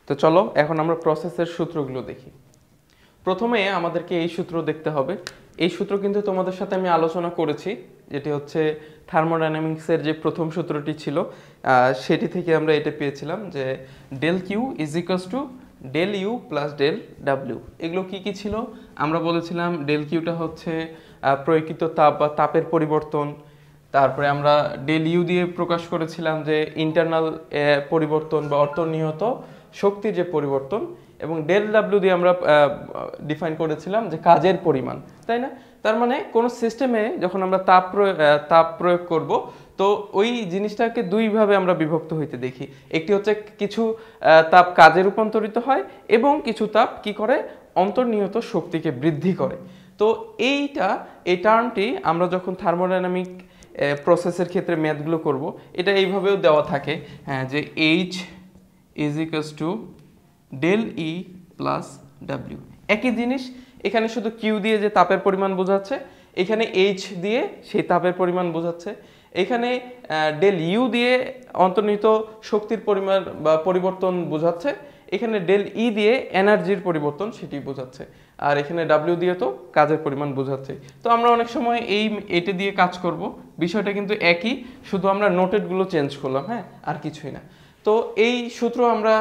তো চলো এখন আমরা প্রসেসের সূত্রগুলো দেখি। প্রথমে আমাদেরকে এই সূত্র দেখতে হবে। এই সূত্র কিন্তু তোমাদের সাথে আমি আলোচনা করেছি, যেটি হচ্ছে থার্মোডাইনামিক্সের যে প্রথম সূত্রটি ছিল সেটি থেকে আমরা এটা পেয়েছিলাম যে del Q is equals to del U plus del W. এগুলো কি কি ছিল? আমরা বলেছিলাম ডেল কিউটা হচ্ছে প্রয়োগকৃত তাপ বা তাপের পরিবর্তন। তারপরে আমরা ডেল ইউ দিয়ে প্রকাশ করেছিলাম যে ইন্টারনাল পরিবর্তন বা অন্তর্নিহিত শক্তির যে পরিবর্তন, এবং ডেল ডাব্লিউ দিয়ে আমরা ডিফাইন করেছিলাম যে কাজের পরিমাণ, তাই না? তার মানে কোনো সিস্টেমে যখন আমরা তাপ প্রয়োগ করব, তো ওই জিনিসটাকে দুইভাবে আমরা বিভক্ত হইতে দেখি। একটি হচ্ছে কিছু তাপ কাজে রূপান্তরিত হয় এবং কিছু তাপ কি করে, অন্তর্নিহিত শক্তিকে বৃদ্ধি করে। তো এই টার্মটি আমরা যখন থার্মোডাইনামিক প্রসেসের ক্ষেত্রে ম্যাথগুলো করব, এটা এইভাবেও দেওয়া থাকে, হ্যাঁ, যে H is equals to del E plus W. একই জিনিস এখানে শুধু কিউ দিয়ে যে তাপের পরিমাণ বোঝাচ্ছে, এখানে এইচ দিয়ে সেই তাপের পরিমাণ বোঝাচ্ছে। এখানে ডেল ইউ দিয়ে অন্তর্নিহিত শক্তির পরিমাণ বা পরিবর্তন বোঝাচ্ছে। এখানে ডেল ই দিয়ে এনার্জির পরিবর্তন সেটি বোঝাচ্ছে। আর এখানে ডাব্লিউ দিয়ে তো কাজের পরিমাণ বোঝাচ্ছে। তো আমরা অনেক সময় এটা দিয়ে কাজ করব, বিষয়টা কিন্তু একই, শুধু আমরা নোটেডগুলো চেঞ্জ করলাম, হ্যাঁ, আর কিছুই না। তো এই সূত্র আমরা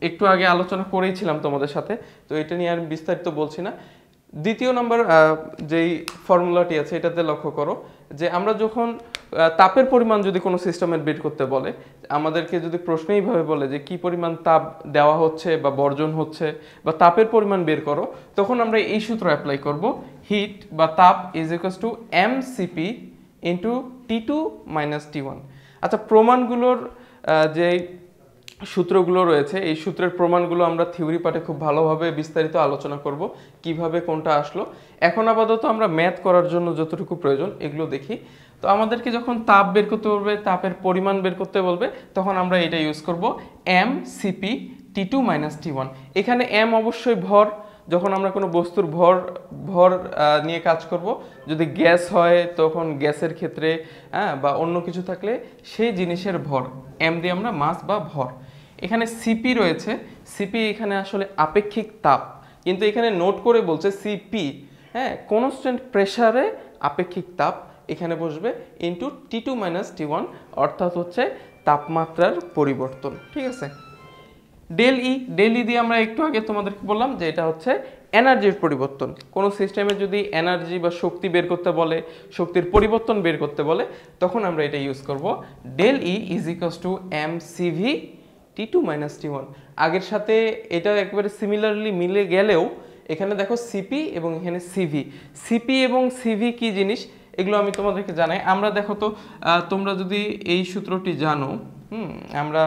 একটু আগে আলোচনা করেইছিলাম তোমাদের সাথে, তো এটা নিয়ে আর বিস্তারিত বলছি না। দ্বিতীয় নম্বর যেই ফর্মুলাটি আছে এটাতে লক্ষ্য করো যে আমরা যখন তাপের পরিমাণ যদি কোনো সিস্টেমের বের করতে বলে, আমাদেরকে যদি প্রশ্ন এইভাবে বলে যে কি পরিমাণ তাপ দেওয়া হচ্ছে বা বর্জন হচ্ছে বা তাপের পরিমাণ বের করো, তখন আমরা এই সূত্র অ্যাপ্লাই করব, হিট বা তাপ is equals two mCp into T2 minus T1। আচ্ছা, প্রমাণগুলোর যে সূত্রগুলো রয়েছে, এই সূত্রের প্রমাণগুলো আমরা থিওরি পাঠে খুব ভালোভাবে বিস্তারিত আলোচনা করব, কিভাবে কোনটা আসলো। এখন আপাতত আমরা ম্যাথ করার জন্য যতটুকু প্রয়োজন এগুলো দেখি। তো আমাদেরকে যখন তাপ বের করতে বলবে, তাপের পরিমাণ বের করতে বলবে, তখন আমরা এটা ইউজ করব mCp T2 মাইনাস T1। এখানে m অবশ্যই ভর, যখন আমরা কোনো বস্তুর ভর নিয়ে কাজ করব, যদি গ্যাস হয় তখন গ্যাসের ক্ষেত্রে, হ্যাঁ, বা অন্য কিছু থাকলে সেই জিনিসের ভর, m দিয়ে আমরা মাস বা ভর। এখানে সিপি রয়েছে, সিপি এখানে আসলে আপেক্ষিক তাপ, কিন্তু এখানে নোট করে বলছে সিপি, হ্যাঁ, কনস্ট্যান্ট প্রেসারে আপেক্ষিক তাপ এখানে বসবে ইন্টু T2 মাইনাস T1, অর্থাৎ হচ্ছে তাপমাত্রার পরিবর্তন, ঠিক আছে। ডেল ই দিয়ে আমরা একটু আগে তোমাদেরকে বললাম যে এটা হচ্ছে এনার্জির পরিবর্তন। কোনো সিস্টেমে যদি এনার্জি বা শক্তি বের করতে বলে, শক্তির পরিবর্তন বের করতে বলে, তখন আমরা এটা ইউজ করব del E is equals to mCv T2 minus T1। আগের সাথে এটা একবারে সিমিলারলি মিলে গেলেও এখানে দেখো সিপি এবং এখানে সিভি। সিপি এবং সিভি কি জিনিস এগুলো আমি তোমাদেরকে জানাই। আমরা দেখো তো, তোমরা যদি এই সূত্রটি জানো, আমরা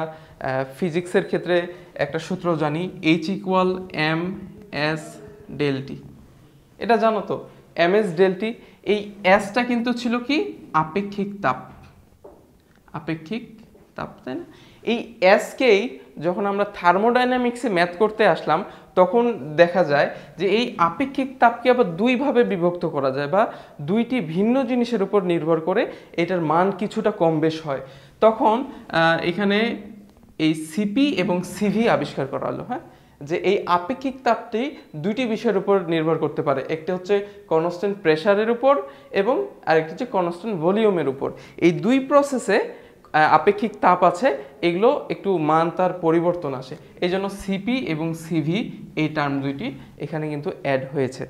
ফিজিক্সের ক্ষেত্রে একটা সূত্র জানি, H equal M S del T. এটা জানো তো, এম এস ডেল টি। এই এসটা কিন্তু ছিল কি, আপেক্ষিক তাপ, আপেক্ষিক তাপ, তাই না? এই এসকেই যখন আমরা থার্মোডাইনামিক্সে ম্যাথ করতে আসলাম, তখন দেখা যায় যে এই আপেক্ষিক তাপকে আবার দুইভাবে বিভক্ত করা যায়, বা দুইটি ভিন্ন জিনিসের উপর নির্ভর করে এটার মান কিছুটা কম বেশ হয়। তখন এখানে এই সিপি এবং সিভি আবিষ্কার করা হলো, হ্যাঁ, যে এই আপেক্ষিক তাপটি দুইটি বিষয়ের উপর নির্ভর করতে পারে। একটা হচ্ছে কনস্ট্যান্ট প্রেসারের উপর এবং আরেকটি হচ্ছে কনস্ট্যান্ট ভলিউমের উপর। এই দুই প্রসেসে আপেক্ষিক তাপ আছে, এগুলো একটু মান তার পরিবর্তন আসে, এই জন্য সিপি এবং সিভি এই টার্ম দুইটি এখানে কিন্তু অ্যাড হয়েছে।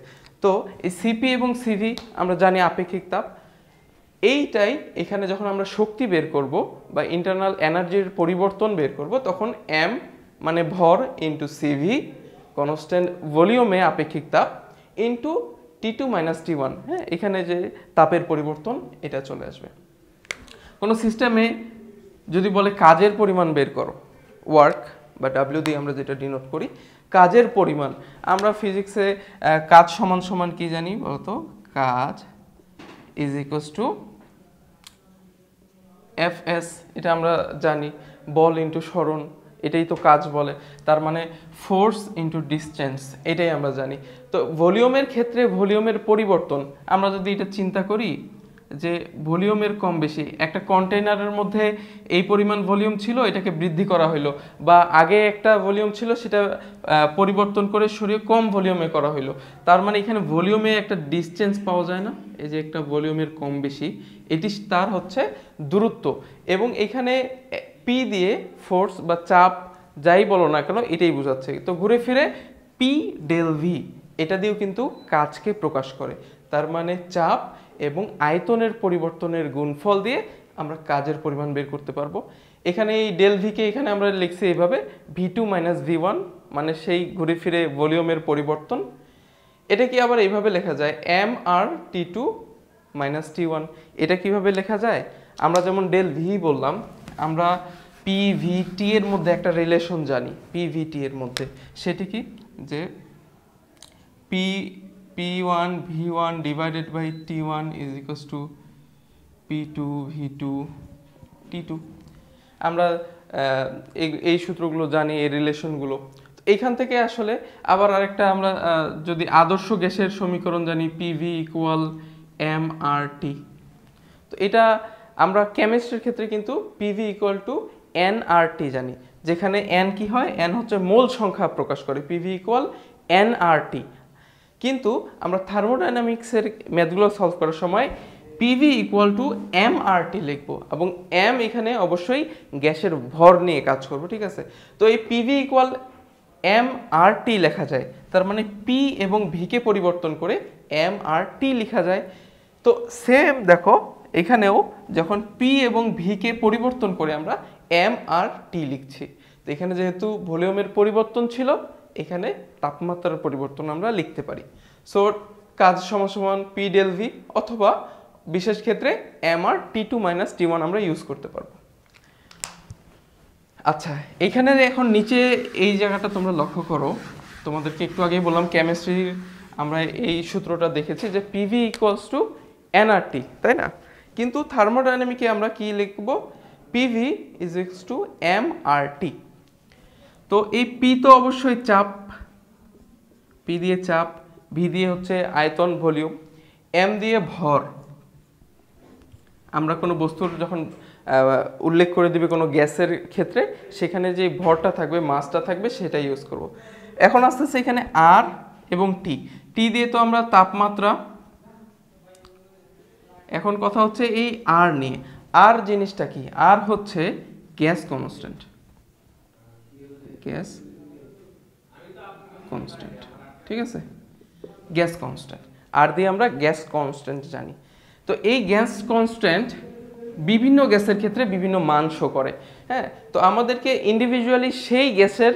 তো এই সিপি এবং সিভি আমরা জানি আপেক্ষিক তাপ। এইটাই এখানে যখন আমরা শক্তি বের করব বা ইন্টারনাল এনার্জির পরিবর্তন বের করব, তখন এম মানে ভর ইন্টু সিভি কনস্ট্যান্ট ভলিউমে আপেক্ষিক তাপ ইন্টু T2 মাইনাস T1, হ্যাঁ, এখানে যে তাপের পরিবর্তন এটা চলে আসবে। কোনো সিস্টেমে যদি বলে কাজের পরিমাণ বের করো, ওয়ার্ক বা ডাব্লিউ দিয়ে আমরা যেটা ডিনোট করি, কাজের পরিমাণ, আমরা ফিজিক্সে কাজ সমান সমান কি জানি বলতো, কাজ ইজ ইকুয়ালস টু এফএস, এটা আমরা জানি, বল ইন্টু সরণ, এটাই তো কাজ বলে। তার মানে ফোর্স ইন্টু ডিস্টেন্স, এটাই আমরা জানি। তো ভলিউমের ক্ষেত্রে ভলিউমের পরিবর্তন আমরা যদি এটা চিন্তা করি, যে ভলিউমের কম বেশি, একটা কন্টেইনারের মধ্যে এই পরিমাণ ভলিউম ছিল, এটাকে বৃদ্ধি করা হলো, বা আগে একটা ভলিউম ছিল সেটা পরিবর্তন করে সরিয়ে কম ভলিউমে করা হলো। তার মানে এখানে ভলিউমে একটা ডিসটেন্স পাওয়া যায় না, এই যে একটা ভলিউমের কম বেশি, এটি তার হচ্ছে দূরত্ব। এবং এখানে পি দিয়ে ফোর্স বা চাপ যাই বলো না কেন এটাই বোঝাচ্ছে। তো ঘুরে ফিরে পি ডেল ভি এটা দিয়েও কিন্তু কাজকে প্রকাশ করে। তার মানে চাপ এবং আয়তনের পরিবর্তনের গুণফল দিয়ে আমরা কাজের পরিমাণ বের করতে পারবো। এখানে এই ডেল ভিকে এখানে আমরা লিখছি এইভাবে ভি2 মাইনাস ভি1, মানে সেই ঘুরে ফিরে ভলিউমের পরিবর্তন। এটা কি আবার এইভাবে লেখা যায় এম আর টি2 মাইনাস টি1। এটা কিভাবে লেখা যায়? আমরা যেমন ডেল ভি বললাম, আমরা পিভিটি এর মধ্যে একটা রিলেশন জানি, পিভিটি এর মধ্যে সেটি কি, যে P1 V1 divided by T1 is equals to P2 V2 T2। আমরা এই সূত্রগুলো জানি, এই রিলেশনগুলো। এইখান থেকে আসলে আবার আরেকটা আমরা যদি আদর্শ গ্যাসের সমীকরণ জানি PV ইকুয়াল MRT। তো এটা আমরা কেমিস্ট্রির ক্ষেত্রে কিন্তু PV ইকুয়াল টু NRT জানি, যেখানে N কি হয়, N হচ্ছে মোল সংখ্যা প্রকাশ করে, PV ইকুয়াল NRT। কিন্তু আমরা থার্মোডাইনামিক্সের ম্যাথগুলো সলভ করার সময় PV ইকুয়াল টু MRT লিখবো, এবং M এখানে অবশ্যই গ্যাসের ভর নিয়ে কাজ করবো, ঠিক আছে। তো এই PV ইকুয়াল MRT লেখা যায়, তার মানে P এবং V কে পরিবর্তন করে MRT লেখা যায়। তো সেম দেখো এখানেও যখন P এবং V কে পরিবর্তন করে আমরা MRT লিখছি। তো এখানে যেহেতু ভলিউমের পরিবর্তন ছিল, এখানে তাপমাত্রার পরিবর্তন আমরা লিখতে পারি। সো কাজ সমান পি ডেল ভি, অথবা বিশেষ ক্ষেত্রে এম আর টি2 মাইনাস টি1 আমরা ইউজ করতে পারবো। আচ্ছা, এখানে এখন নিচে এই জায়গাটা তোমরা লক্ষ্য করো, তোমাদেরকে একটু আগেই বললাম কেমিস্ট্রির আমরা এই সূত্রটা দেখেছি যে পিভি ইকুয়ালস টু এনআরটি, তাই না? কিন্তু থার্মোডাইনামিকে আমরা কি লিখবো, PV is equals two MRT. তো এই পি তো অবশ্যই চাপ, পি দিয়ে চাপ, ভি দিয়ে হচ্ছে আয়তন ভলিউম, এম দিয়ে ভর। আমরা কোনো বস্তুর যখন উল্লেখ করে দিবে কোনো গ্যাসের ক্ষেত্রে, সেখানে যে ভরটা থাকবে, মাসটা থাকবে, সেটা ইউজ করব। এখন আস্তে আস্তে এখানে আর এবং টি, টি দিয়ে তো আমরা তাপমাত্রা। এখন কথা হচ্ছে এই আর নিয়ে, আর জিনিসটা কি, আর হচ্ছে গ্যাস কনস্ট্যান্ট, গ্যাস কনস্ট্যান্ট, ঠিক আছে, গ্যাস কনস্ট্যান্ট। আর দিয়ে আমরা গ্যাস কনস্ট্যান্ট জানি। তো এই গ্যাস কনস্ট্যান্ট বিভিন্ন গ্যাসের ক্ষেত্রে বিভিন্ন মান শো করে, হ্যাঁ। তো আমাদেরকে ইন্ডিভিজুয়ালি সেই গ্যাসের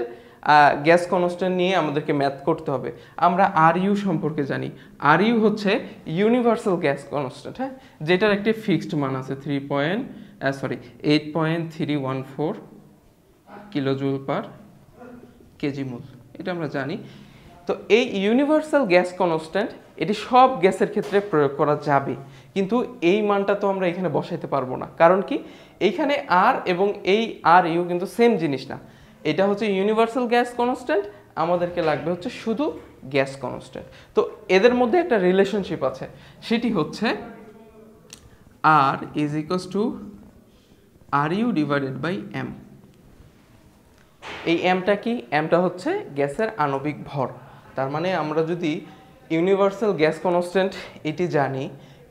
গ্যাস কনস্ট্যান্ট নিয়ে আমাদেরকে ম্যাথ করতে হবে। আমরা আর ইউ সম্পর্কে জানি, আর ইউ হচ্ছে ইউনিভার্সাল গ্যাস কনস্ট্যান্ট, হ্যাঁ, যেটার একটি ফিক্সড মান আছে 8.314 কিলোজুল পার কেজি মোল, এটা আমরা জানি। তো এই ইউনিভার্সাল গ্যাস কনস্ট্যান্ট এটি সব গ্যাসের ক্ষেত্রে প্রয়োগ করা যাবে, কিন্তু এই মানটা তো আমরা এখানে বসাইতে পারবো না। কারণ কি, এইখানে আর এবং এই আর ইউ কিন্তু সেম জিনিস না। এটা হচ্ছে ইউনিভার্সাল গ্যাস কনস্ট্যান্ট, আমাদেরকে লাগবে হচ্ছে শুধু গ্যাস কনস্ট্যান্ট। তো এদের মধ্যে একটা রিলেশনশিপ আছে, সেটি হচ্ছে R is equals to R U divided by M. এই এমটা কি, এমটা হচ্ছে গ্যাসের আণবিক ভর। তার মানে আমরা যদি ইউনিভার্সাল গ্যাস কনস্ট্যান্ট এটি জানি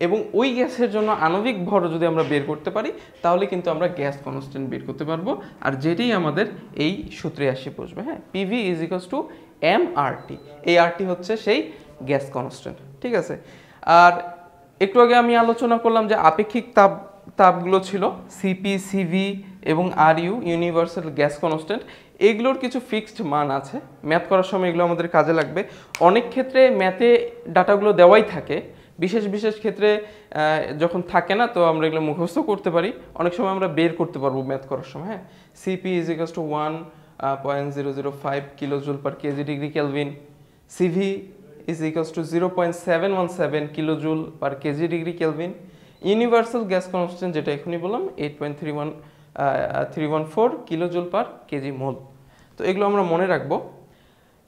এবং ওই গ্যাসের জন্য আণবিক ভর যদি আমরা বের করতে পারি, তাহলে কিন্তু আমরা গ্যাস কনস্ট্যান্ট বের করতে পারবো, আর যেটাই আমাদের এই সূত্রে আসে বসবে, হ্যাঁ। PV is equals to M R T, এই আরটি হচ্ছে সেই গ্যাস কনস্ট্যান্ট, ঠিক আছে। আর একটু আগে আমি আলোচনা করলাম যে আপেক্ষিক তাপগুলো ছিল সিপি, সিভি এবং R U, universal gas constant. এগুলোর কিছু ফিক্সড মান আছে, ম্যাথ করার সময় এগুলো আমাদের কাজে লাগবে। অনেক ক্ষেত্রে ম্যাথে ডাটাগুলো দেওয়াই থাকে, বিশেষ বিশেষ ক্ষেত্রে যখন থাকে না, তো আমরা এগুলো মুখস্থ করতে পারি, অনেক সময় আমরা বের করতে পারবো ম্যাথ করার সময়, হ্যাঁ। CP is equals to 1.005 kilojoule per KG degree Kelvin, CV is equals to 0.717 kilojoule per KG degree Kelvin, universal gas constant যেটা এখনই বললাম 8.314 কিলোজুল পার কেজি মোল। তো এগুলো আমরা মনে রাখবো।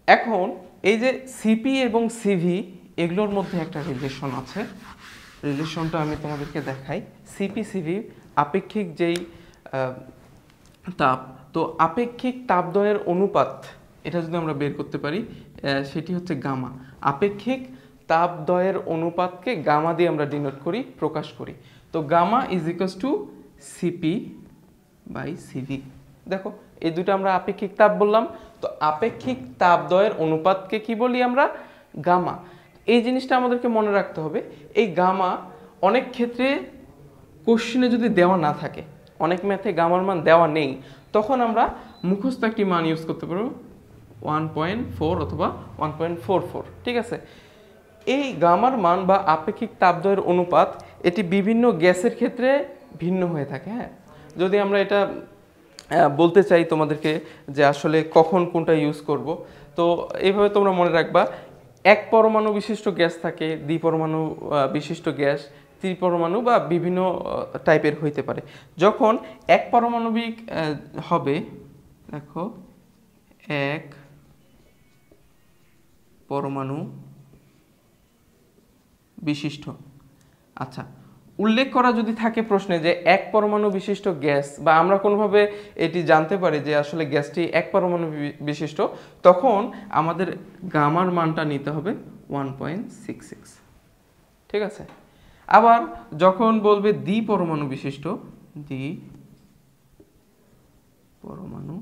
এখন এই যে সিপি এবং সিভি, এগুলোর মধ্যে একটা রিলেশন আছে, রিলেশনটা আমি তোমাদেরকে দেখাই। সিপি/সিভি আপেক্ষিক যেই তাপ, তো আপেক্ষিক তাপদ্বয়ের অনুপাত এটা যদি আমরা বের করতে পারি সেটি হচ্ছে গামা। আপেক্ষিক তাপদ্বয়ের অনুপাতকে গামা দিয়ে আমরা ডিনোট করি, প্রকাশ করি। তো গামা ইজ ইকুয়ালস টু সিপি/সিভি। দেখো এই দুটো আমরা আপেক্ষিক তাপ বললাম, তো আপেক্ষিক তাপদ্বয়ের অনুপাতকে কি বলি আমরা? গামা। এই জিনিসটা আমাদেরকে মনে রাখতে হবে। এই গামা অনেক ক্ষেত্রে কোশ্চেনে যদি দেওয়া না থাকে, অনেক ম্যাথে গামার মান দেওয়া নেই, তখন আমরা মুখস্থ একটি মান ইউজ করতে পারবো 1.4 অথবা 1.44। ঠিক আছে, এই গামার মান বা আপেক্ষিক তাপদ্বয়ের অনুপাত এটি বিভিন্ন গ্যাসের ক্ষেত্রে ভিন্ন হয়ে থাকে। হ্যাঁ, যদি আমরা এটা বলতে চাই তোমাদেরকে যে আসলে কখন কোনটা ইউজ করব, তো এইভাবে তোমরা মনে রাখবা, এক পরমাণু বিশিষ্ট গ্যাস থাকে, দ্বিপরমাণু বিশিষ্ট গ্যাস, ত্রিপরমাণু বা বিভিন্ন টাইপের হইতে পারে। যখন এক পারমাণবিক হবে, দেখো এক পরমাণু বিশিষ্ট, আচ্ছা উল্লেখ করা যদি থাকে প্রশ্নে যে এক পরমাণু বিশিষ্ট গ্যাস, বা আমরা কোনোভাবে এটি জানতে পারি যে আসলে গ্যাসটি এক পরমাণু বিশিষ্ট, তখন আমাদের গামার মানটা নিতে হবে 1.66। ঠিক আছে, আবার যখন বলবে দ্বিপরমাণু বিশিষ্ট, দ্বিপরমাণু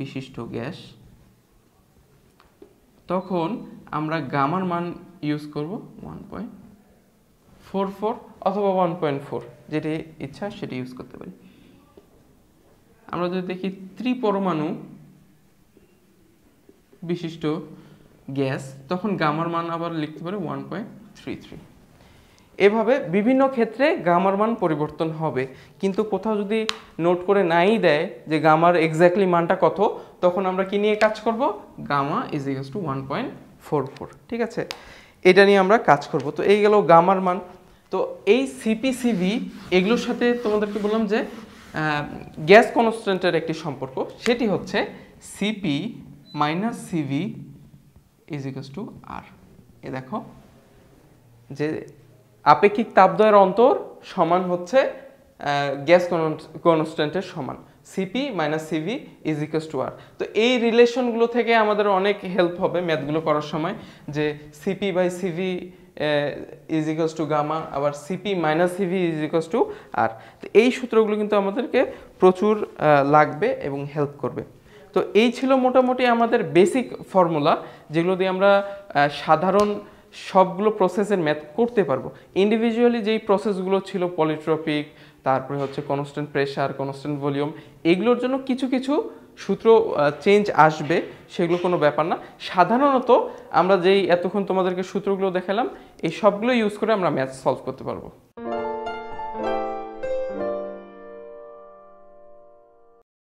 বিশিষ্ট গ্যাস, তখন আমরা গামার মান ইউজ করব 1.44 অথবা 1.4, যেটি ইচ্ছা সেটি ইউজ করতে পারি। আমরা যদি দেখি ত্রিপরমাণু বিশিষ্ট গ্যাস, তখন গামার মান আবার লিখতে পারি 1.33। এভাবে বিভিন্ন ক্ষেত্রে গামার মান পরিবর্তন হবে, কিন্তু কোথাও যদি নোট করে নাই দেয় যে গামার এক্স্যাক্টলি মানটা কত, তখন আমরা কি নিয়ে কাজ করব? Gamma is equals to 1.44। ঠিক আছে, এটা নিয়ে আমরা কাজ করব। তো এই গেল গামার মান। তো এই সিপি/সিভি এগুলোর সাথে তোমাদেরকে বললাম যে গ্যাস কনস্ট্যান্টের একটি সম্পর্ক, সেটি হচ্ছে সিপি-সিভি ইজ ইকুয়ালস টু আর। এ দেখো যে আপেক্ষিক তাপদ্বয়ের অন্তর সমান হচ্ছে গ্যাস কনস্ট্যান্টের সমান, সিপি-সিভি ইজ ইকুয়ালস টু আর। তো এই রিলেশনগুলো থেকে আমাদের অনেক হেল্প হবে ম্যাথগুলো করার সময়, যে সিপি/সিভি ইজ ইকুয়ালস টু গামা, আবার সিপি-সিভি ইজ ইকুয়ালস টু আর। তো এই সূত্রগুলো কিন্তু আমাদেরকে প্রচুর লাগবে এবং হেল্প করবে। তো এই ছিল মোটামুটি আমাদের বেসিক ফর্মুলা, যেগুলো দিয়ে আমরা সাধারণ সবগুলো প্রসেসের ম্যাথ করতে পারবো। ইন্ডিভিজুয়ালি যেই প্রসেসগুলো ছিল, পলিট্রপিক, তারপরে হচ্ছে কনস্ট্যান্ট প্রেশার, কনস্ট্যান্ট ভলিউম, এগুলোর জন্য কিছু কিছু সূত্র চেঞ্জ আসবে, সেগুলো কোনো ব্যাপার না। সাধারণত আমরা যেই এতক্ষণ তোমাদেরকে সূত্রগুলো দেখালাম, এই সবগুলো ইউজ করে আমরা ম্যাথ সলভ করতে পারবো।